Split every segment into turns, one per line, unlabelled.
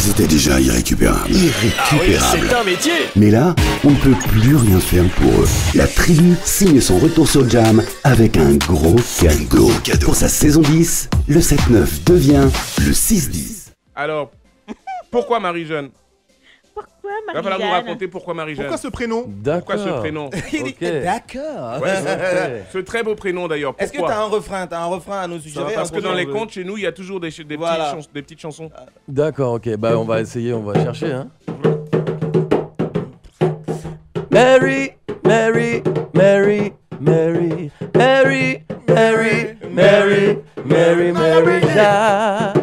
Ils étaient déjà irrécupérables.
C'est un métier.
Mais là, on ne peut plus rien faire pour eux. La tribu signe son retour sur Jam avec un gros cadeau. Pour sa saison 10, le 7-9 devient le 6-10.
Alors, pourquoi Marie-Jeanne?
Pourquoi
Il va falloir nous
Marie-Jeanne?
raconter pourquoi Marie-Jeanne.
Pourquoi ce prénom?
Pourquoi ce prénom?
D'accord.
Ouais, ce très beau prénom d'ailleurs.
Est-ce que
Pourquoi?
t'as un refrain à nous suggérer?
Parce que dans les contes chez nous, il y a toujours des petites chansons.
D'accord, ok, bah on va essayer, on va chercher, hein. Mary, Mary, Mary, Mary, Mary, Mary, Mary, Mary, Mary Jeanne,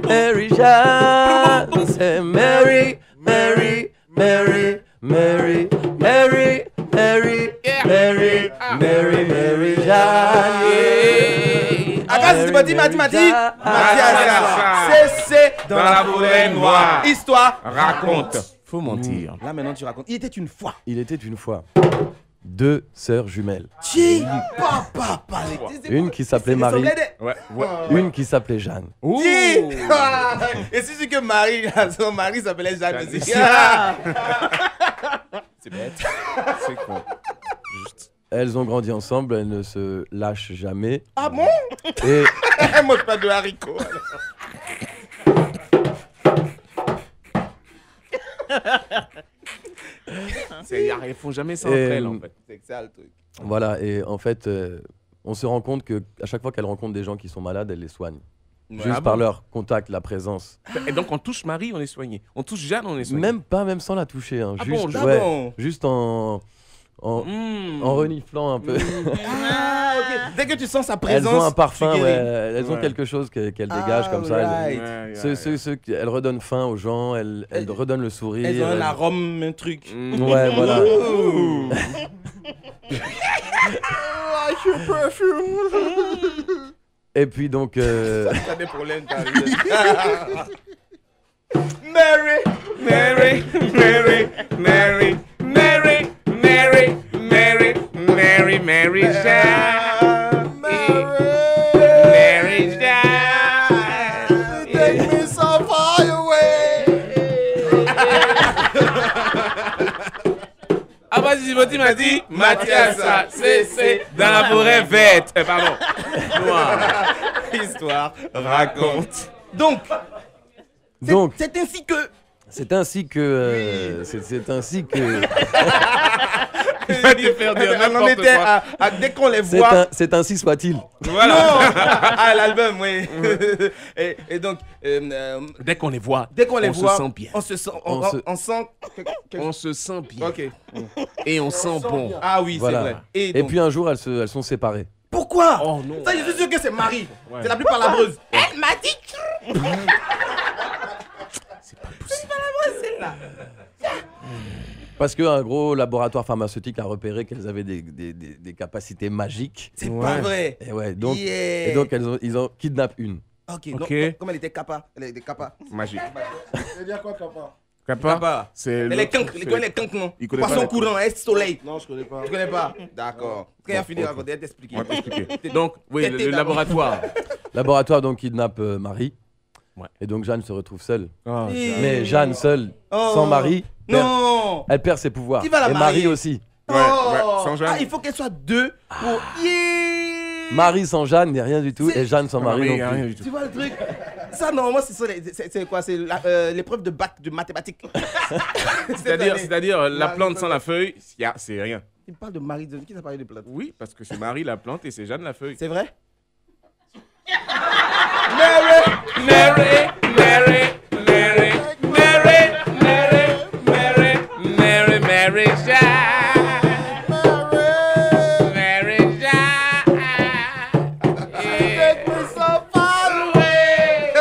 Mary Jeanne, c'est Mary, Mary, Mary, Mary, Mary, Mary, Mary, Mary, Mary Jeanne.
Mathias, c'est dans la forêt noire. Histoire,
Raconte. Faut mentir.
Là maintenant tu racontes. Il était une fois.
Il était une fois deux sœurs jumelles.
Papa,
Une qui s'appelait Marie,
Ouais.
une qui s'appelait Jeanne.
Ouh.
Et si c'est que Marie, son mari s'appelait Jeanne aussi.
C'est bête. C'est con. Juste.
Elles ont grandi ensemble, elles ne se lâchent jamais.
Ah bon?
Et
Elle mange pas de haricots.
Ils font jamais ça entre elles en fait.
C'est ça le truc.
voilà, et en fait, on se rend compte que à chaque fois qu'elles rencontrent des gens qui sont malades, elles les soignent. Juste par leur contact, la présence.
Et donc on touche Marie, on est soigné. On touche Jeanne, on est soigné.
Même sans la toucher. Hein.
Ah
Juste,
bon,
ouais, juste en reniflant un peu.
Ah, ok. Dès que tu sens sa
Elles
présence.
ont un parfum,
tu
ouais.
guéris.
Elles ont quelque chose qu'elles dégagent comme ça.
right.
Elles redonnent faim aux gens, elles redonnent le sourire.
Elles ont un arôme, un truc.
Ouais, voilà. Et puis donc.
T'as des problèmes, t'as
Mary, Mary, Mary, Mary, Mary, Mary, Mary, Mary, Mary Jeanne. Mary Jeanne.
Take me so far away.
Ah bah Ziboti m'a dit, Mathias, c'est dans la forêt verte. Pardon. Noir.
Histoire.
Raconte.
Donc,
Donc,
c'est ainsi que.
c'est ainsi que. C'est ainsi que.
Il va te faire dire
On en
n'importe
était
quoi.
dès qu'on les voit.
C'est ainsi soit-il.
Voilà.
Non. Ah, l'album, oui. et donc,
Dès qu'on les voit,
on
se sent bien.
On se sent.
On se sent bien.
Ok.
Et on sent bon.
Ah oui,
Voilà.
c'est vrai. Et,
Et
donc,
puis un jour, elles sont séparées.
pourquoi?
Oh non.
Ça, je suis sûr que c'est Marie. C'est la plus palabreuse. Elle m'a dit.
C'est pas possible.
Parce qu'un gros laboratoire pharmaceutique a repéré qu'elles avaient des capacités magiques.
C'est pas vrai.
Et ouais, donc,
Yeah.
et donc ils ont kidnappé une.
Ok.
Ok.
Donc, comme elle était capa. Elle était capa.
Magique.
C'est dire quoi, Kappa?
Kappa, c'est
Elle est
l'autre
canque.
qui
Les
fait-
quoi, les canques, non?
Il connaît pas
Poisson
la-
courant, est soleil.
Non, je connais pas.
Tu connais pas? D'accord. Quand il a fini de raconter, elle t'explique.
On va t'expliquer. Donc, oui,
T'étais
le
d'abord.
laboratoire.
Laboratoire donc kidnappe Marie.
Ouais.
Et donc Jeanne se retrouve seule.
Oh,
Mais Jeanne seule,
Oh.
sans Marie,
Non.
elle perd ses pouvoirs.
Qui va la
et
marier
Marie aussi.
Ouais, sans Jeanne.
Ah, il faut qu'elle soit deux pour. Yeah.
Marie sans Jeanne n'est rien du tout. Et Jeanne sans Marie non plus.
rien du tout.
Tu vois le truc? Ça, normalement, c'est quoi? C'est l'épreuve de bac de mathématiques.
C'est-à-dire la plante sans la feuille, c'est rien.
Il parle de Marie. Qui t'a parlé de plante?
Oui, parce que c'est Marie la plante et c'est Jeanne la feuille.
C'est vrai?
Mary, Mary, Mary, Mary, Mary, Mary, Mary, Mary, Mary Jeanne. Mary Jeanne.
Take me so far away.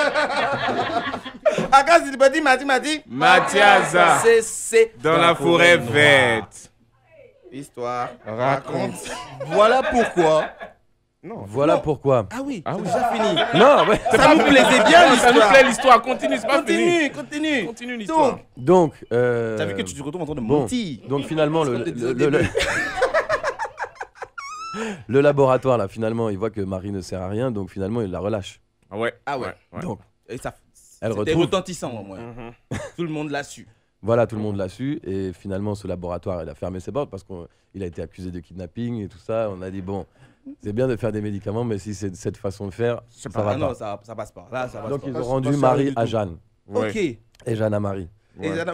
Ah, quand il m'a dit.
Mathias,
C'est
dans la forêt verte.
Histoire.
Raconte.
Voilà pourquoi.
Voilà pourquoi.
Ah oui, c'est déjà fini.
Non, ouais.
Ça nous plaisait bien
Ça nous
l'histoire.
plaît l'histoire, continue, c'est pas fini.
Continue.
Continue l'histoire.
Donc,
Donc.
t'as vu que tu te retrouves en train de
Bon.
mentir.
Donc finalement,
Parce qu'on te dit au début.
le laboratoire là, finalement, il voit que Marie ne sert à rien, donc finalement, il la relâche.
Ah ouais.
Ah ouais.
Donc,
Et ça.
Elle
C'était
retrouve.
retentissant au moins. Tout le monde l'a su.
Voilà, tout le monde l'a su. Et finalement, ce laboratoire, il a fermé ses portes parce qu'il a été accusé de kidnapping et tout ça. On a dit, bon, c'est bien de faire des médicaments, mais si c'est cette façon de faire, ça va pas.
Non, ça passe pas. Là, ça passe
Donc,
pas.
ils ont rendu Marie à Jeanne.
Ok.
Et Jeanne à Marie.
Et Jeanne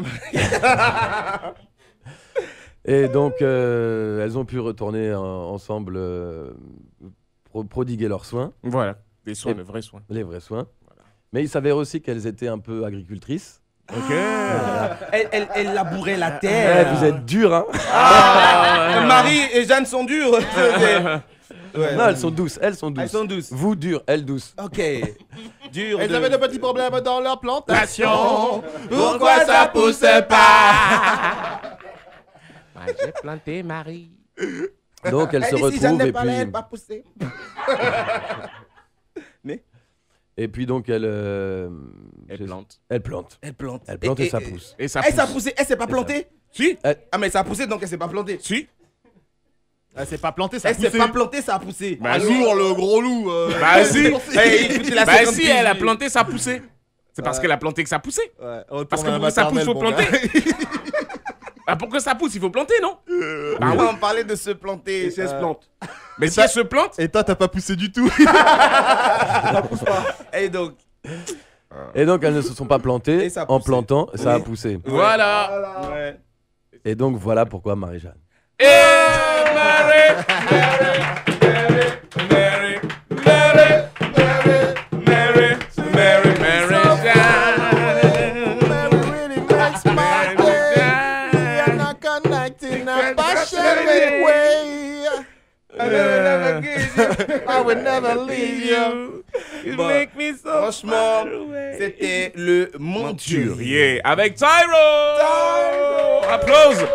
Et donc, elles ont pu retourner ensemble, prodiguer leurs soins.
Voilà, des soins,
Et-
de vrais soins.
Les vrais soins. Mais il s'avère aussi qu'elles étaient un peu agricultrices.
Ok.
Elle labourait la
Eh,
terre.
vous êtes durs, hein.
Marie et Jeanne sont dures. Ouais.
Non, elles sont douces, elles sont douces.
Elles sont douces.
Vous dures, elles douces.
Ok. Dur.
Elles avaient de petits problèmes dans leur plantation.
Pourquoi ça pousse pas?
J'ai planté Marie.
Donc elles se
Elle dit, si Jeanne
retrouvent
n'est
et
pas là, elle
puis,
va pousser.
et puis donc elles,
Elle plante.
elles plantent.
Elle plante.
Elles plantent et ça pousse.
Et ça
Elle s'est
pousse.
poussé. Elle s'est pas plantée.
Si,
Ah mais ça a poussé donc elle s'est pas plantée.
si.
Elle s'est pas plantée, ça a
Elle s'est
poussé.
pas plantée, ça a poussé.
Bah, si.
Lourd, le gros loup.
Bah si.
Hey, écoutez la
Bah
50
si, elle a
piges.
planté, ça a poussé. C'est parce qu'elle a planté que ça a poussé.
Ouais,
Parce que
retourne à
pour que ça pousse,
maternelle,
faut
mon
planter.
gars.
Bah pour que ça pousse, il faut planter, non?
Bah ouais, on parlait de se planter.
se plante. Mais si elle se plante,
Et toi, t'as pas poussé du tout.
Et donc.
Et donc elles ne se sont pas plantées.
Et ça a
En
poussé.
plantant, ça a
Oui.
poussé.
voilà.
Ouais.
Et donc voilà pourquoi Marie-Jeanne.
Et Mary, Mary, Mary, Mary, Mary, Mary, Mary,
I would never leave you.
You
Bon,
make me so
franchement,
far away.
c'était le Monturier.
Avec Tyro. Applause.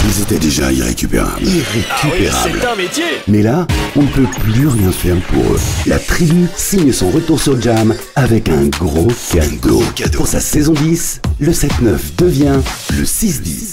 Ils étaient déjà irrécupérables. Irrécupérables.
C'est un métier.
Mais là, on ne peut plus rien faire pour eux. La tribu signe son retour sur Jam avec un gros cadeau. Pour sa saison 10, le 7-9 devient le 6-10.